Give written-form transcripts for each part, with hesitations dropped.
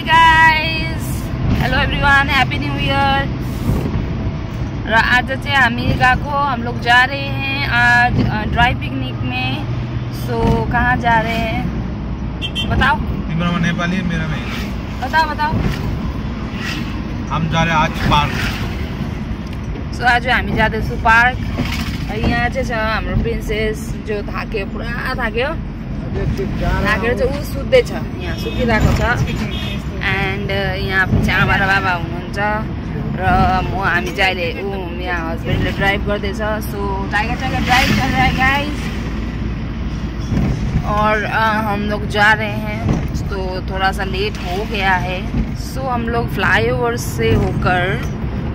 High guys, hello everyone, happy new year. र आज चाहिँ हामी गएको, हम लोग जा रहे हैं आज ड्राई पिकनिक में। सो कहाँ जा रहे हैं बताओ। तिम्रो में नेपाली, मेरा में बताओ। हम जा रहे हैं आज पार्क। सो आज हामी जाँदैछौँ पार्क। यहाँ चाहिँ छ हाम्रो प्रिन्सेस जो थाक्यो, पुरा थाक्यो, थाकेर चाहिँ ऊ सुत्दैछ, यहाँ सुतिरहेको छ। एन्ड यहाँ पछि आमा र बाबा हुनुहुन्छ र हामी चाहिँ अहिले यहाँ हस्बेन्डले ड्राइभ गर्दैछ। सो टाइगर ड्राइव चल रहा है गाइस और हम लोग जा रहे हैं। तो थोड़ा सा लेट हो गया है। सो हम लोग फ्लाईओवर से होकर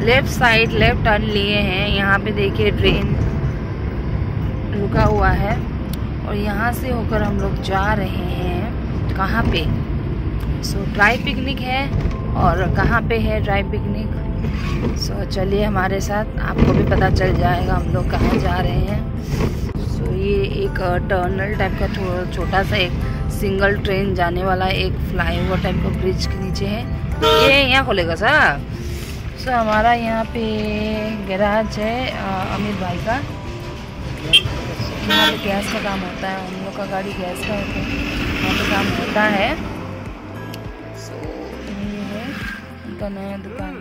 लेफ्ट साइड लेफ्ट टर्न लिए हैं। यहाँ पे देखिए ट्रेन रुका हुआ है और यहाँ से होकर हम लोग जा रहे हैं कहाँ पे। सो ड्राई पिकनिक है और कहाँ पे है ड्राई पिकनिक। सो चलिए हमारे साथ, आपको भी पता चल जाएगा हम लोग कहाँ जा रहे हैं। सो ये एक टनल टाइप का छोटा सा एक सिंगल ट्रेन जाने वाला एक फ्लाईओवर टाइप का ब्रिज के नीचे है। ये यहाँ खोलेगा सर। सो हमारा यहाँ पे गैराज है अमित भाई का। यहाँ पे गैस का काम होता है, हम लोग का गाड़ी गैस का होता है, यहाँ पे काम होता है। सो ये है उनका नया दुकान।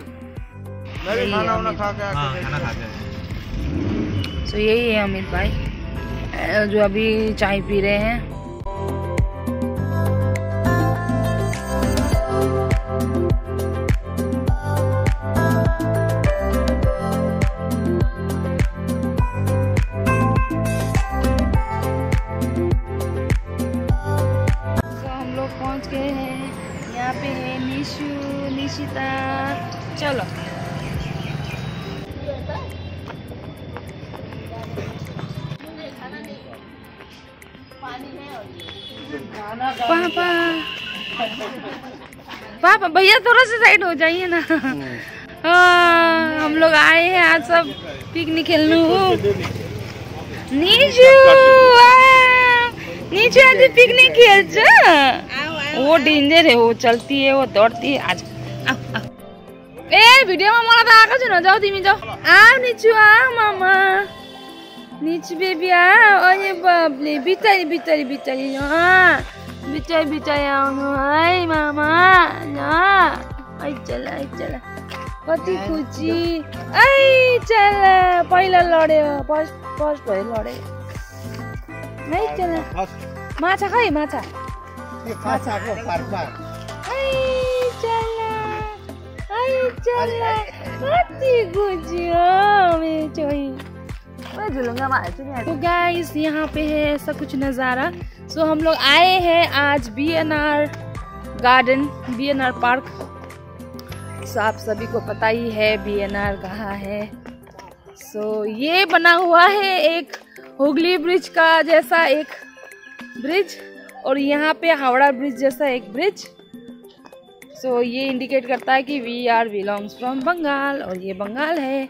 सो यही है अमित भाई जो अभी चाय पी रहे हैं। यहाँ पे है निशु, निशिता, चलो। पापा भैया थोड़ा सा साइड हो जाइए ना। हम लोग आए हैं आज सब पिकनिक खेलने। निशु नीचे आज पिकनिक खेल्छ। वो डेन्जर है, वो चलती है, वो दौड़ती है। आज ए भिडियो में मलाई त आएको छैन, जाऊ तिमी जाऊ। निचु मामा, निचु बेबी अरे बाबले, बिचारी आउनु है मामा। चल कति खुसी चल। पहिला लड्यो, फर्स्ट भयो लड्यो है। चल माछा खै माछा तो गाइस यहाँ पे है ऐसा कुछ नज़ारा। सो हम लोग आए हैं आज BNR garden, BNR park. So आप सभी को पता ही है BNR कहाँ है। सो ये बना हुआ है एक हुगली ब्रिज का जैसा एक ब्रिज और यहाँ पे हावड़ा ब्रिज जैसा एक ब्रिज। सो ये इंडिकेट करता है कि we are belongs from Bengal और ये बंगाल है।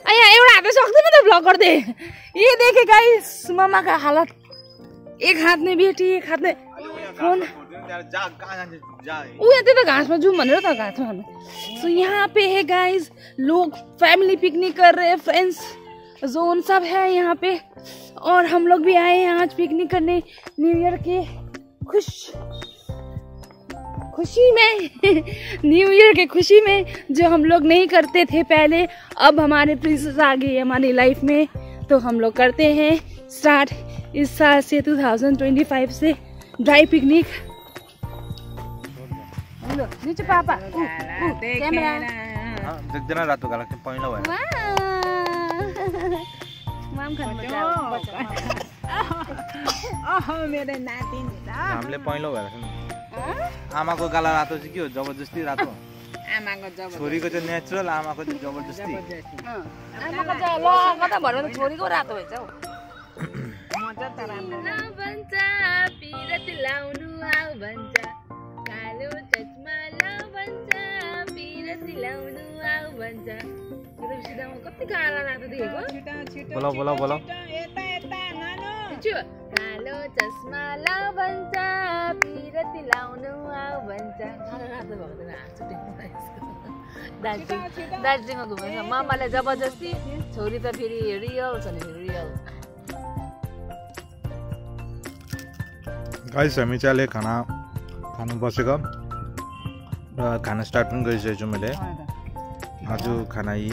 अया एउटा हाथ में सक्दैन त ब्लॉग कर दे। ये देखे गाइस मामा का हालत, एक हाथ में बेटी एक हाथ में फोन। तो घास में जूम भनेर त घास में। सो यहाँ पे है गाइस लोग फैमिली पिकनिक कर रहे हैं, फ्रेंड्स जोन सब है यहाँ पे और हम लोग भी आए हैं आज पिकनिक करने न्यू ईयर के खुशी में। न्यू ईयर के खुशी में जो हम लोग नहीं करते थे पहले, अब हमारे प्रिंसेस आ गई हमारी लाइफ में तो हम लोग करते हैं स्टार्ट इस साल से 2025 से ड्राई पिकनिक। नीचे पापा कैमरा देख्दैन रातो गलाक्सी पहिलो भयो। मेरो नाति हामीले पहिलो भएर आमाको गाला रातो चाहिँ के हो, जबरजस्ती रातो। आमाको जबरजस्ती, छोरीको चाहिँ नेचुरल, आमाको चाहिँ जबरजस्ती। आमाको चाहिँ ल कता भएर छोरीको रातो भएछ हौ। मजा त राम्रो भन्छ पिरत लाउनु आउ भन्छ, कालो चस्मा लाउ भन्छ, पिरत लाउनु आउ भन्छ। मेरो सिधामा कति काला रातो देखेको। बोलाउ यता नानो। कालो चस्मा लाउ भन्छ पिरती लाउनु आऊ भन्छ दार्जिलिङमा घुमेर मामाले जबरजस्ती छोरी त फेरि रियल छ नि रियल गाइस हामी चाहिँ अहिले खानु बसेको र खाना स्टार्ट पनि गरिसकेको छु मैले आज खाना यी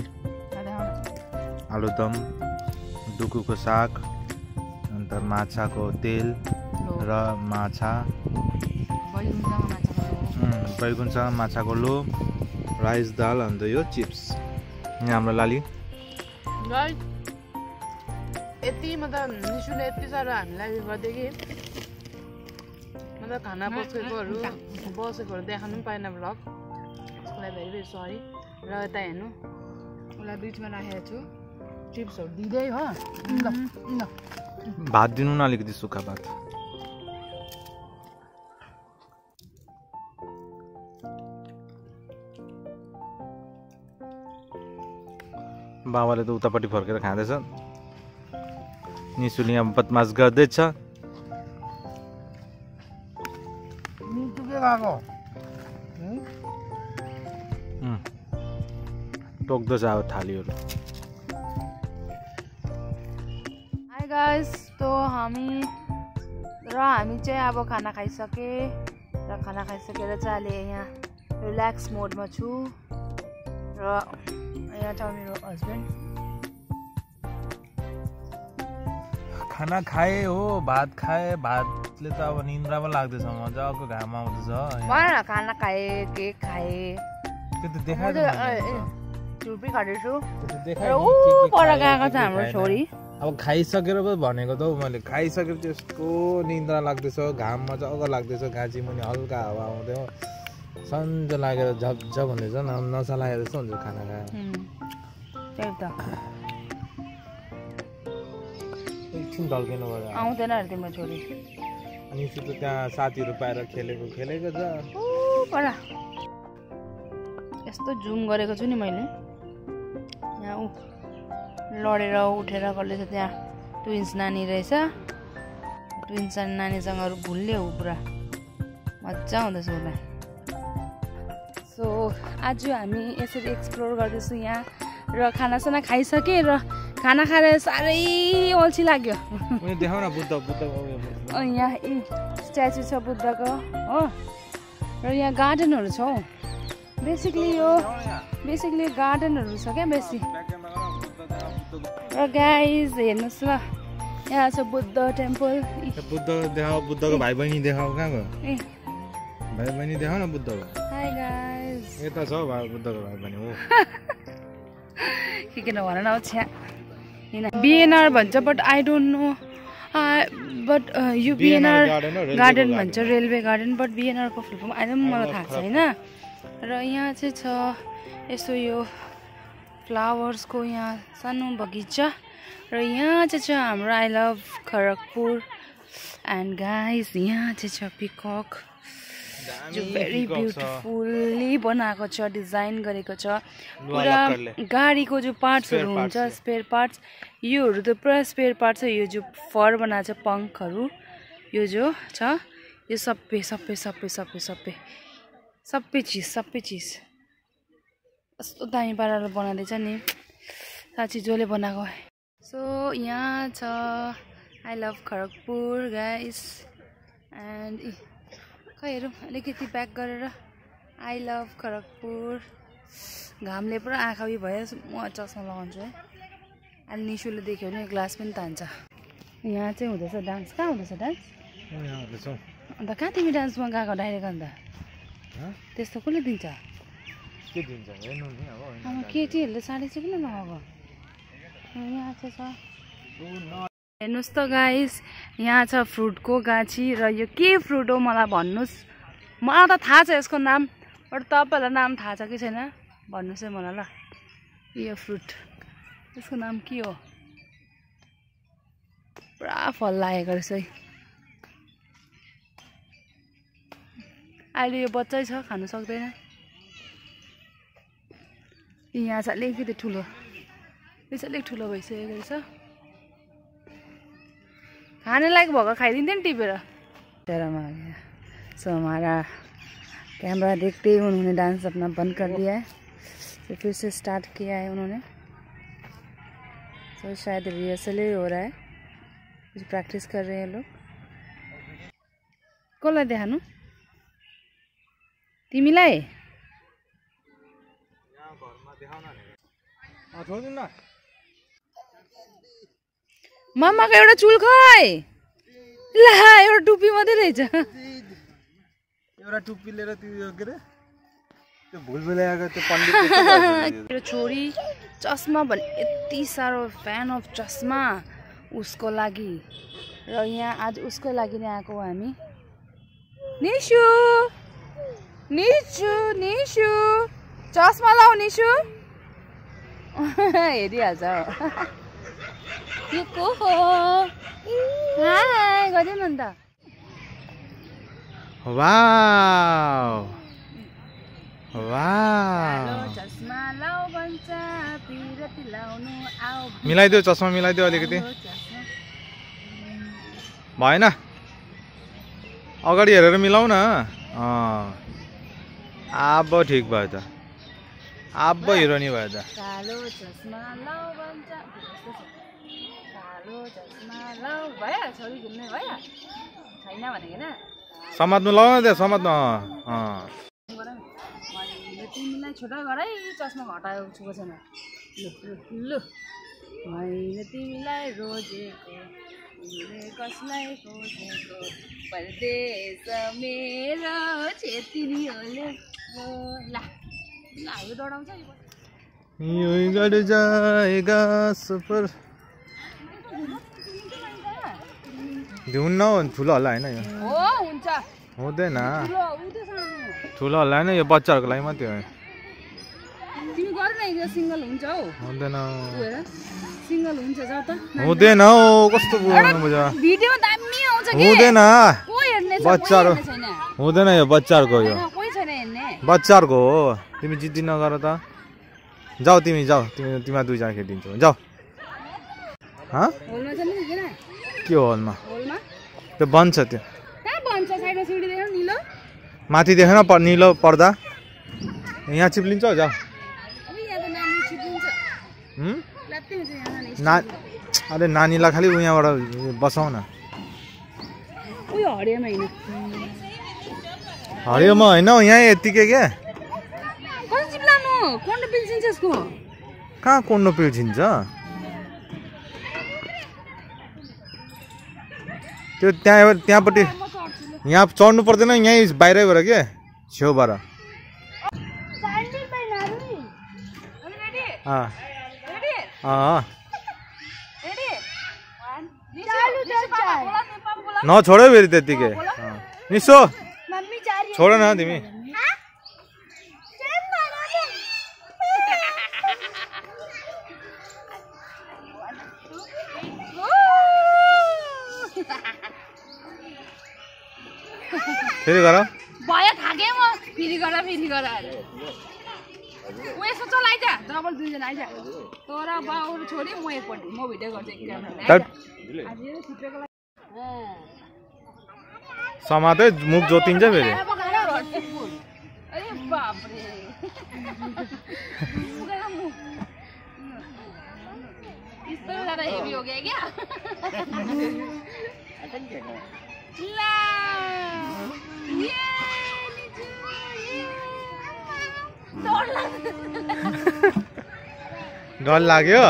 आलुदम डुकुको साग अन्त माछाको तेल र माछा बैगुनसँग माछाको लो राइस दाल अन्त यो चिप्स यहाँ हाम्रो लाली यति मतलब निशुले यति साह्रो हामीलाई गरिदियो कि मतलब खाना बसेकोहरू देखाउनु पनि पाएन भ्लग त्यसको लागि भेरी भेरी सरी र यता हेर्नु उसलाई बिचमा राखेको छु चिप्सहरू दिँदै हो भात दिनु न अलिकति सुक्खा भात बाबाले त उतापट्टि फर्केर खाँदैछ निशुले यहाँ बदमास गर्दैछ टोक्दैछ अब थालीहरू हाई गाइस तो हामी चाहिँ अब खाना खाइसके र खाना खाइसकेर चाहिँ अहिले यहाँ रिल्याक्स मोडमा छु र यहाँ छ मेरो हस्बेन्ड खाना खाए हो भात खाए भातले त अब निन्द्रा पो लाग्दैछ मजाको घाम आउँदैछ खाना खाए केक खाए त्यो त देखाएको छुर्पी खाँदैछु र ऊ पर गएको छ हाम्रो छोरी अब खाइसकेर पो भनेको त हौ मैले खाइसकेर त्यस्तो निन्द्रा लाग्दैछ घाम मजाको लाग्दैछ गाँची मुनि हल्का हावा आउँदै हो सन्चो लागेर झप्झप हुँदैछ नसा लागेर जस्तो हुन्छ खाना खाएर त्यही त एकछिन ढल्किनु पर्यो आउँदैन अरे तिम्रो छोरी निशु त त्यहाँ साथीहरू पाएर खेलेको छ पर यस्तो जुम गरेको छु नि मैले यहाँ ऊ लडेर उठेर गर्दैछ त्यहाँ ट्विन्स नानी रहेछ ट्विन्स नानीसँग भुल्यो ऊ पुरा मजा आउँदैछ उसलाई सो आज हामी यसरी एक्सप्लोर गर्दैछौँ यहाँ र खानासाना खाइसकेँ र खाना खाएर साह्रै अल्छी लाग्यो यहाँ स्ट्याचु छ बुद्धको हो र यहाँ गार्डनहरू छ हौ बेसिकली गार्डनहरू छ क्या बेसी र गाइज हेर्नुहोस् ल यहाँ छ बुद्ध टेम्पल बुद्धको भाइ बहिनी देखाऊ कहाँ गयो भाइ बहिनी देखाऊ न बुद्धको हाई गाइज यता छ बुद्धको भाइ बहिनी हो के किन भन न छ्या बिएनआर भन्छ but I don't know but यो बिएनआर गार्डन भन्छ रेलवे गार्डन बट बिएनआरको फुल फर्म अहिले पनि मलाई थाहा छैन र यहाँ चाहिँ छ यसो यो फ्लावर्सको यहाँ सानो बगैँचा र यहाँ चाहिँ छ हाम्रो I love Kharagpur and guys यहाँ चाहिँ छ पिकक जो भेरी ब्युटिफुल्ली बनाएको छ डिजाइन गरेको छ पुरा गाडीको जो पार्ट्सहरू हुन्छ स्पेयर पार्ट्स योहरू त पुरा स्पेयर पार्ट छ यो जो फर बनाएको छ पङ्खहरू यो जो छ यो सबै चिज कस्तो दामी पाराले बनाउँदैछ नि साँच्ची जसले बनाएको सो यहाँ छ I love Kharagpur guys and खै हेरौँ अलिकति ब्याक गरेर आई लभ खडगपुर घामले पुरा आँखा उयो भयो म चस्मा लगाउँछु है अहिले निशुले देख्यो भने ग्लास पनि तान्छ यहाँ चाहिँ हुँदैछ डान्स कहाँ हुँदैछ डान्स अन्त कहाँ तिमी डान्समा गएको डाइरेक्ट अन्त त्यस्तो कसले दिन्छ केटीहरूले साडी चाहिँ किन लगाएको यहाँ चाहिँ छ हेर्नुहोस् त गाइस यहाँ छ फ्रुटको गाछी र यो के फ्रुट हो मलाई भन्नुहोस् मलाई त थाहा छ यसको नाम बट तपाईँहरूलाई नाम थाहा छ कि छैन भन्नुहोस् है मलाई ल यो फ्रुट यसको नाम के हो पुरा फल लागेको रहेछ है अहिले यो बच्चै छ खानु सक्दैन यहाँ चाहिँ अलिकति ठुलो यो चाहिँ अलिक ठुलो भइसकेको रहेछ खाने लायक भएको खाइदिन्थ्यो नि टिपेर। तेरामा आ गया। सो हमारा कैमरा देखते ही उन्होंने डांस अपना बंद कर दिया है, तो फिर से स्टार्ट किया है उन्होंने। तो शायद रिहर्सल ही हो रहा है, कुछ प्रैक्टिस कर रहे हैं लोग। कसलाई देखानु तिमीलाई? मम्माको एउटा चुल खै ला, एउटा टुप्पी मात्रै रहेछ। एउटा टुप्पी लिएर त्यो के रे त्यो भुलभुलैयाको त्यो पण्डित मेरो छोरी चस्मा भने यति साह्रो फ्यान अफ चस्मा उसको लागि, र यहाँ आज उसको लागि नै आएको हो हामी। निशु निशु निशु चस्मा लाऊ निशु। हेरिहाल्छ यो को हो? हाय गर्दैन नि त। वाउ वाउ चस्मा लाऊ भन्छ पिरती लाउनु आऊ। मिलाइदियो चस्मा मिलाइदियो अलिकति भएन, अगाडि हेरेर मिलाउ न। अब ठिक भयो त, अब हिरोनी भयो त। कालो चस्मा लाऊ भन्छ, कालो चस्मा लाऊ भयो। छोरी घुम्ने भयो छैन भनेको न, समात्नु लाउ न त्यहाँ समात्नु। तिमीलाई छोटा गरै चस्मा हटाएको छुको छैन। लु मैले तिमीलाई रोजेको, तिमीले कसलाई खोजेको, परदेश मेरो छेत्री होले। ला ला यो डराउँछ यो गड जाएगा सफर। धुन्न हो ठुलो होला होइन यो? हो हुन्छ हुँदैन, ठुलो उतै सानो ठुलो होला होइन, यो बच्चाहरूको लागि मात्रै हो। तिमी गर न, यो सिंगल हुन्छ हौ। हुँदैन हेर सिंगल हुन्छ जाऊ त। हुँदैन हौ, कस्तो बोल्नु बुझ्यो? भिडियो दामी आउँछ के? हुँदैन, कोही हेर्ने छ? बच्चाहरु हुँदैन, यो बच्चाहरुको हो, यो कोही छैन हेर्ने। बच्चाहरुको हो। तिमी जिद्दी नगर त, जाऊ तिमी जाऊ, तिमीलाई दुईजना खेलिदिन्छु जाऊ। हाँ होलमा छ नि किन? के हो होलमा? होलमा त्यो बन्छ, त्यो कहाँ बन्छ? साइडमा सिडी देख्नु निलो माथि देखेन निलो पर्दा, यहाँ चिप्लिन्छ जाऊ। अबे यहाँ त नानी छिपिन्छ। लात्ते हुन्छ यहाँ नानी। अरे नानीलाई खालि यहाँबाट बसाउ न। उयो हरियामा हैन, हरियोमा होइन, यहाँ यतिकै के कसरी चिप्लानु? कोन्डो पिल्सिन्छ यसको। कहाँ कोन्डो पिल्सिन्छ? त्यो त्यहाँपट्टि यहाँ चढ्नु पर्दैन, यहीँ बाहिरैबाट के छेउबाट। नछोड्यो फेरि त्यतिकै। निसो छोड न तिमी। फेरि गर भयो थाके म फेरि गर ऊ यसो चल आइज डबल दुईजना आइज तोरा बाउ छोरी म एकपट्टि म भिडियो गर्छु एक क्यामेराले आज यो छिपेको लागि समाते मुख जोतिन्छ फेरि। अरे बाप रे इस्तो ज्यादा हेभी हो गया क्या? ला ये डर लाग्यो।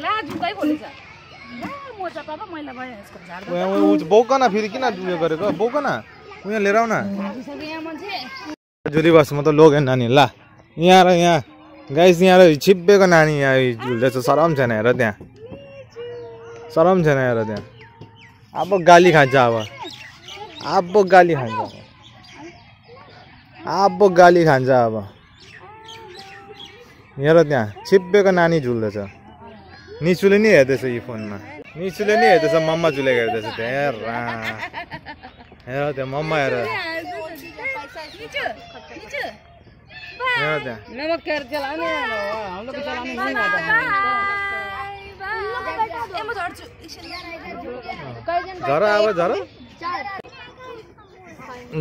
ला जुत्तै खोलेछ। ला मोजा पापा मैला भयो यसको झार्दा। बोकन फेरि किन उयो गरेको? बोकन उयो लिएर आउ न। झारिसक्यो यहाँ मान्छे। जुली बस म त लोगे नानी। ला यहाँ र यहाँ गाइस, यहाँ र छिप्पेको नानी यहाँ झुल्दैछ। शरम छैन हेर त्यहाँ, शरम छैन हेर त्यहाँ। अब गाली खान्छ, अब गाली खान्छ, अब गाली खान्छ। अब हेर त्यहाँ छिप्पेको नानी झुल्दैछ। निचुले नि हेर्दैछ यो फोनमा, निचुले नि हेर्दैछ, मम्मा झुलेको हेर्दैछ त्यहाँ। हेर त्यहाँ मम्मा हेर, हेर त्यहाँ। नमस्कार चलाने हम लोग चलाने नहीं आता है। झर अब झर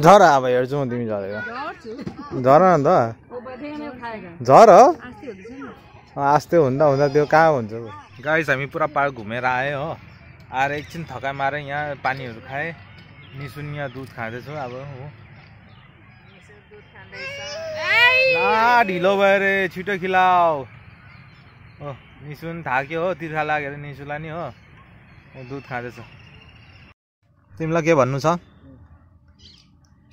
झर अब हेर्छु म तिमी झरेको झर न त झर आस्ते हुँदा हुँदा त्यो कहाँ हुन्छ गाइस हामी पुरा पार्क घुमेर आयो हो आएर एकछिन थकाइ मारे यहाँ पानीहरू खाएँ निसुन यहाँ दुध खाँदैछु अब हो ढिलो भयो रे छिटो खिलाऊ हो निसुन थाक्यो हो तिर्खा लागेर निसुलाई नि हो दुध खाँदैछ तिमीलाई के भन्नु छ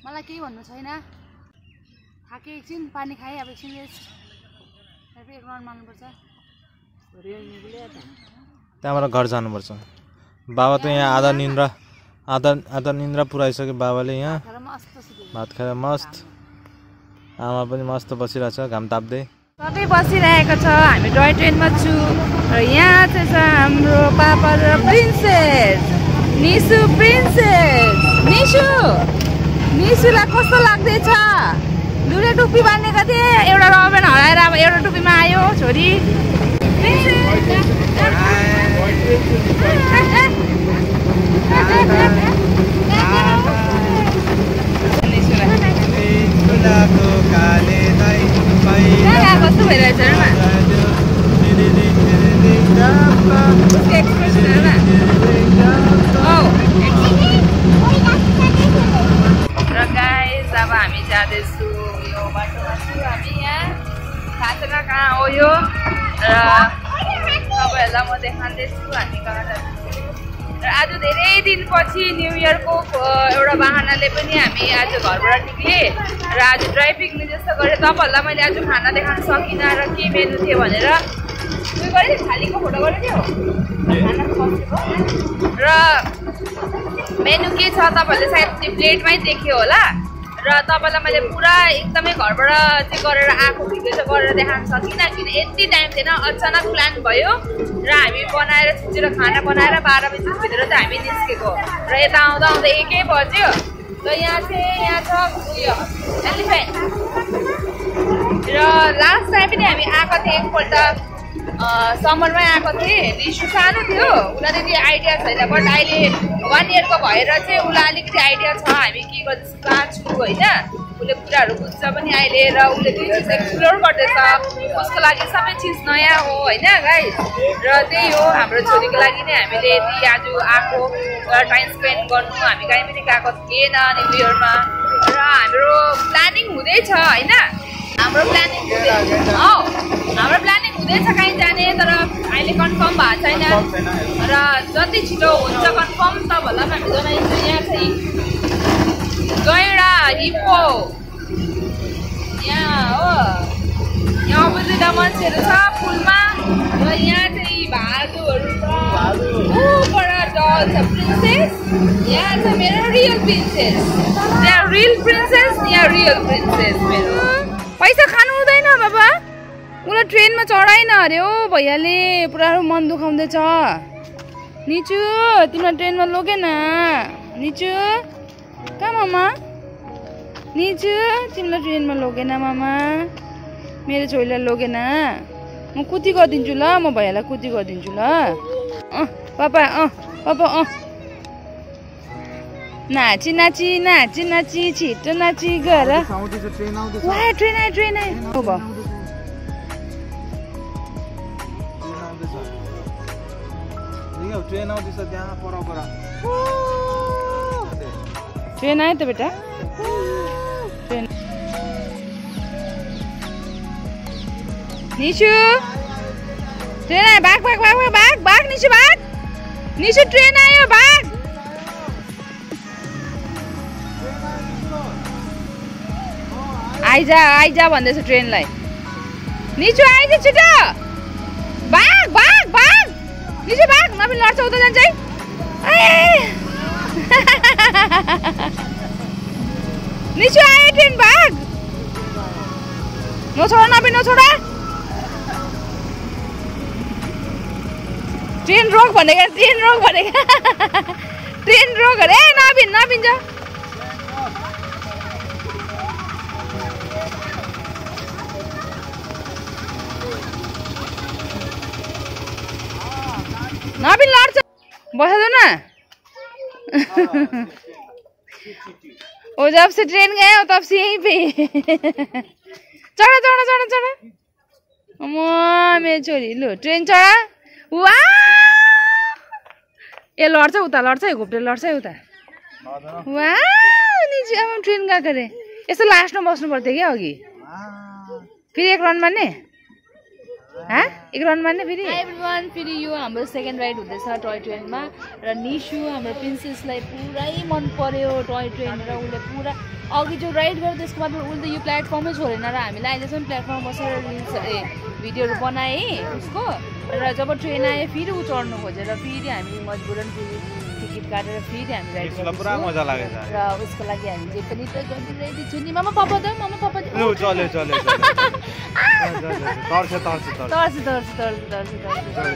मलाई केही भन्नु छैन थाके एकछिन पानी खाएँ अब एकछिन एक राउन्ड मार्नुपर्छ त्यहाँबाट घर जानुपर्छ बाबा त यहाँ आधा निन्द्रा पुऱ्याइसक्यो बाबाले यहाँ भात खाएर मस्त आमा पनि मस्त बसिरहेछ घाम ताप्दै सबै बसिरहेको छ हामी टोय ट्रेनमा छु र यहाँ चाहिँ छ हाम्रो पापा र प्रिन्सेस निसु प्रिन्सेस निसुलाई कस्तो लाग्दैछ दुईले टोपी बाँधेका थिए एउटा रबेन हराएर अब एउटा टोपीमा आयो छोरी कस्तो भइरहेछ र गाइस अब हामी जाँदैछु यो बाटोमा छु हामी यहाँ थाहा छैन कहाँ हो यो र तपाईँहरूलाई म देखाउँदैछु हामी कहाँ जाँदैछु र आज धेरै दिनपछि न्यु इयरको एउटा बाहनाले पनि हामी आज घरबाट निक्ले र आज ड्राई पिकनिक जस्तो गरेँ तपाईँहरूलाई मैले आज खाना देखाउन सकिनँ र के मेनु थियो भनेर उयो गरेँ थालीको फोटो गरेको थियो र मेनु के छ तपाईँहरूले सायद त्यो प्लेटमै देख्यो होला र तपाईँलाई मैले पुरा एकदमै घरबाट चाहिँ गरेर आएको भिडियो चाहिँ गरेर देखाउन सकिनँ किन यति टाइम थिएन अचानक प्लान भयो र हामी बनाएर छिचेर खाना बनाएर 12 बजीभित्र चाहिँ हामी निस्केको र यता आउँदा आउँदा 1 बज्यो र यहाँ छ उयो एलिफेन्ट र लास्ट टाइम पनि हामी आएको थियौँ एकपल्ट समरमै आएको थिएँ निसु सानो थियो उसलाई त्यति आइडिया छैन बट अहिले 1 इयरको भएर चाहिँ उसलाई अलिकति आइडिया छ हामी के गर्दैछौँ कहाँ छु होइन उसले कुराहरू बुझ्छ पनि अहिले र उसले त्यो चिज एक्सप्लोर गर्दैछ उसको लागि सबै चिज नयाँ हो होइन गाइस र त्यही हो हाम्रो छोरीको लागि नै हामीले यति आज आएको टाइम स्पेन्ड गर्नु हामी कहीँ पनि गएको थिएन न्यु इयरमा र हाम्रो प्लानिङ हुँदैछ होइन हाम्रो प्लानिङ हुँदैछ कहीँ जाने तर अहिले कन्फर्म भएको छैन र जति छिटो हुन्छ कन्फर्म तपाईँहरूलाई हामी जनाइन्छ यहाँ चाहिँ गैडा हिप्पो यहाँ हो यहाँ अपोजिट मान्छेहरू छ पुलमा र यहाँ चाहिँ भालुहरू छ ऊबाट डल छ प्रिन्सेस यहाँ छ मेरो रियल प्रिन्सेस त्यहाँ रियल प्रिन्सेस यहाँ रियल प्रिन्सेस मेरो पैसा खानु हुँदैन बाबा उसलाई ट्रेनमा चढाइन अरे हो भैयाले पुरा मन दुखाउँदैछ निचु तिमीलाई ट्रेनमा लगेन निचु कहाँ मामा निचु तिमीलाई ट्रेनमा लगेन मामा मेरो छोरीलाई लगेन म कुती गरिदिन्छु ल म भैयालाई कुती गरिदिन्छु ल पापा पापा नाची नाची नाची नाची छिटो नाची गर ट्रेन आयो हो भयो ट्रेन आउँदैछ त्यहाँ पर ट्रेन आयो त बेटा ट्रेन निशु ट्रेन आयो भाग भाग भाग भाग भाग निशु भाग निशु ट्रेन आयो भाग आइजा भन्दैछ ट्रेनलाई निशु आइज छिटो भाग भाग भाग निशु भाग नबिन लड्छ उता जान्छ है निशु आयो ट्रेन भाग नछोड नबिन नछोड ट्रेन रोक भनेको ट्रेन रोक अरे नबिन जा नबिन लड्छ बस्दैन वो जब से ट्रेन गया हो तब से यहीं पे चढ़ा चढ़ा चढ़ा चढ़ा मेरो छोरी लु ट्रेन चढा वाह ए लड्छ उता लड्छ है घोप्टे लड्छ है उता वाह निचे अब ट्रेन गएको रे यसो लास्टमा बस्नु पर्थ्यो कि अघि फेरि एक रन मान्ने एक रन मान्ने फेरि एभ्रीवान फेरि यो हाम्रो सेकेन्ड राइड हुँदैछ टय ट्रेनमा र निशु हाम्रो प्रिन्सेसलाई पुरै मन पर्यो टय ट्रेन र उसले पुरा अघि जो राइड गर्यो त्यसको बाद उसले यो प्लेटफर्मै छोडेन र हामीले अहिलेसम्म प्लेटफर्ममा बसेर रिल्स भिडियोहरू बनाए उसको र जब ट्रेन आयो फेरि ऊ चढ्नु खोजेर फेरि हामी मजबुरन फेरि टिकट काटेर फेरि हामी राइड गर्छौँ पुरा मजा लागेछ र उसको लागि हामी जे पनि त गर्नु रेडी छु नि मामा पापा दे चल्यो चल्यो चल्यो तर्छ तर्छ तर्छ तर्छ तर्छ तर्छ तर्छ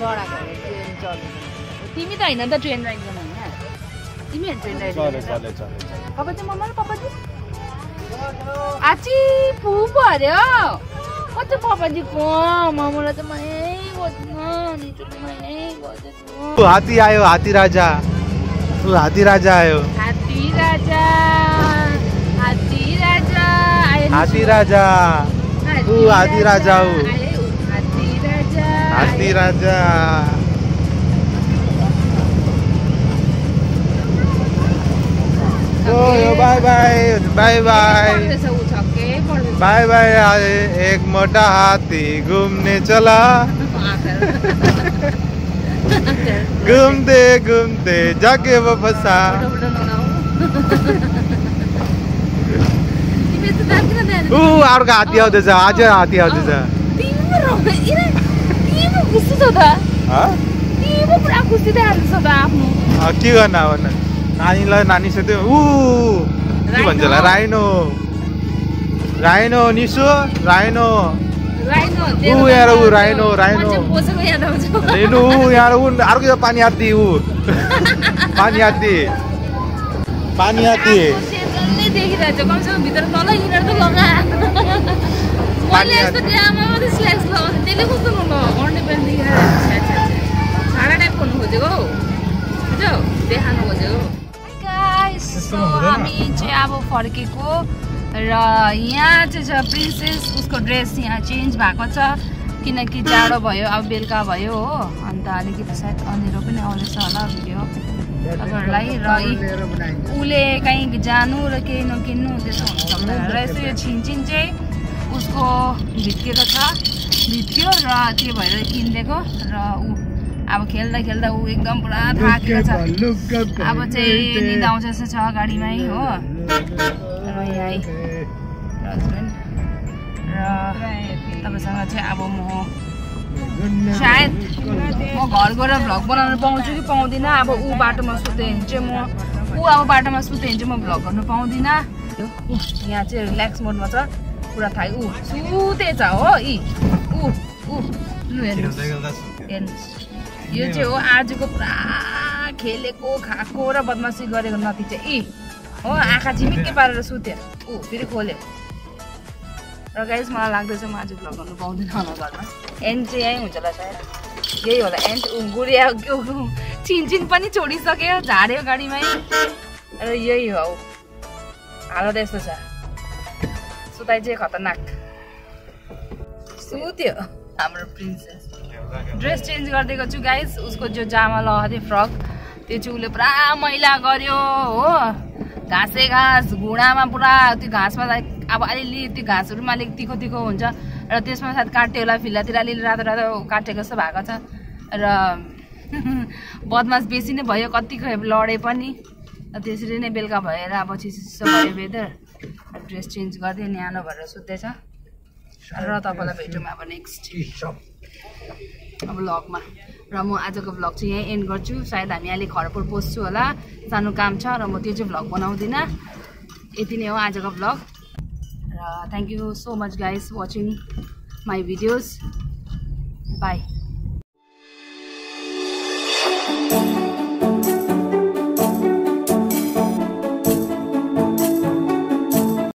तर्छ ट्रेन चल्यो तिमी त हैन त ट्रेन राइड गर्न हैन तिमी ट्रेन राइड चल्यो चल्यो चल्यो पापा चाहिँ मम्मा र पापा चाहिँ आची फुप अरे कति पापाजी को मामुलाई त मै गर्दिन निचोले मै गर्दिन हात्ती आयो हात्ती राजा हात्ती राजा आयो हात्ती राजा हात्ती राजा हात्ती राजा हात्ती राजा हात्ती राजा हात्ती राजा bye bye bye bye bye bye एक मोटा हाथी घूमने चला घूमते घूमते जाके वो फंसा अर्को हात्ती आउँदैछ आज हात्ती आउँदैछ के गर्न अब नानीलाई नानीसित के भन्छ होला राइनो राइनो निसो राइनो यार राइनो राइनो रेनु यार अर्को पानी हात्ती पानी हात्ती पानी हात्ती हामी चाहिँ अब फर्केको र यहाँ चाहिँ छ प्रिन्सेस उसको ड्रेस यहाँ चेन्ज भएको छ किनकि जाडो भयो अब बेलुका भयो हो अन्त अलिकति सायद अँधेरो पनि आउँदैछ होला भिडियो तपाईँहरूलाई र उसले कहीँ जानु र केही नकिन्नु त्यसो हुनु सक्दैन र यसो यो छिनछिन चाहिँ उसको भित्किएको छ भित्क्यो र त्यो भएर किनिदिएको र ऊ अब खेल्दा खेल्दा ऊ एकदम पुरा थाकेको छ अब चाहिँ निद आउँछ जस्तो छ गाडीमै हो र यहीँ हस्बेन्ड र तपाईँसँग चाहिँ अब म सायद म घर गएर भ्लग बनाउनु पाउँछु कि पाउँदिनँ अब ऊ बाटोमा सुत्यो भने चाहिँ ऊ अब बाटोमा सुत्यो भने चाहिँ म भ्लग गर्नु पाउँदिनँ यहाँ चाहिँ रिल्याक्स मोडमा छ पुरा थाहा ऊ सुतेछ हो लु हेर्नुहोस् यो चाहिँ हो आजको पुरा खेलेको खाएको र बदमासी गरेको नतिजा हो आँखा झिमिक्कै पारेर सुत्यो फेरि खोल्यो र गाइस मलाई लाग्दैछ म आज भ्लग गर्नु पाउँदिनँ होला घरमा एन्ड चाहिँ यहीँ हुन्छ होला सायद यही होला एन्ड गुडिया छिनछिन पनि छोडिसक्यो झाड्यो गाडीमै र यही हो हालत यस्तो छ सुताइ चाहिँ खतरनाक सुत्यो हाम्रो प्रिन्सेस ड्रेस चेन्ज गरिदिएको छु गाइस उसको जो जामा लगाएको थियो फ्रक त्यो चाहिँ उसले पुरा मैला गर्यो हो घाँसे घाँस घुँडामा पुरा त्यो घाँसमा अब अलिअलि त्यो घाँसहरूमा अलिक तिखो तिखो हुन्छ र त्यसमा सायद काट्यो होला फिल्लातिर अलिअलि रातो रातो काटेको जस्तो भएको छ र बदमास बेसी नै भयो कतिको लडे पनि त्यसरी नै बेलुका भएर अब चिसो भयो वेदर ड्रेस चेन्ज गरिदियो न्यानो भएर सुत्दैछ र तपाईँलाई भेटौँ अब नेक्स्ट अब भ्लगमा र म आजको भ्लग चाहिँ यहीँ एन्ड गर्छु सायद हामी अहिले खरपुर पस्छु होला सानो काम छ र म त्यो चाहिँ भ्लग बनाउँदिनँ यति नै हो आजको भ्लग र thank you so much guys watching my videos by